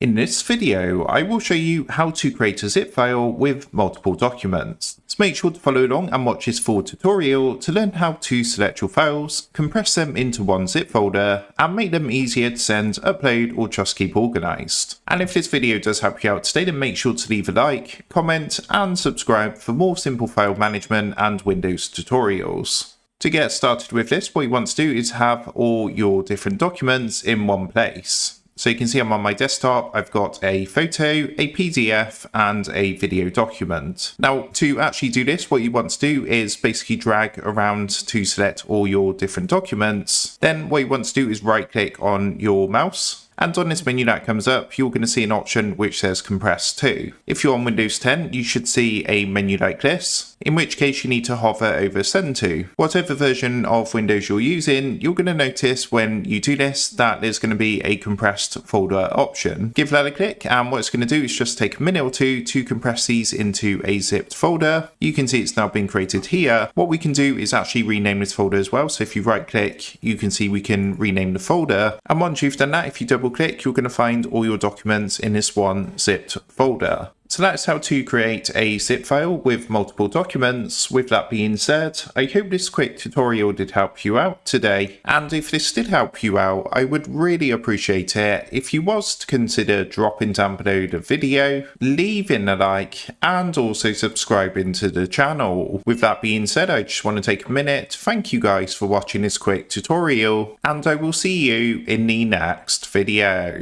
In this video, I will show you how to create a zip file with multiple documents. So make sure to follow along and watch this full tutorial to learn how to select your files, compress them into one zip folder, and make them easier to send, upload, or just keep organized. And if this video does help you out today, then make sure to leave a like, comment, and subscribe for more simple file management and Windows tutorials. To get started with this, what you want to do is have all your different documents in one place. So you can see I'm on my desktop, I've got a photo, a PDF, and a video document. Now, to actually do this, what you want to do is basically drag around to select all your different documents. Then what you want to do is right click on your mouse. And on this menu that comes up, you're going to see an option which says compress to. If you're on Windows 10, you should see a menu like this, in which case you need to hover over send to. Whatever version of Windows you're using, you're going to notice when you do this that there's going to be a compressed folder option. Give that a click, and what it's going to do is just take a minute or two to compress these into a zipped folder. You can see it's now been created here. What we can do is actually rename this folder as well. So if you right click, you can see we can rename the folder. And once you've done that, if you double click, you're going to find all your documents in this one zipped folder. So that's how to create a zip file with multiple documents. With that being said, I hope this quick tutorial did help you out today. And if this did help you out, I would really appreciate it if you was to consider dropping down below the video, leaving a like, and also subscribing to the channel. With that being said, I just want to take a minute to thank you guys for watching this quick tutorial, and I will see you in the next video.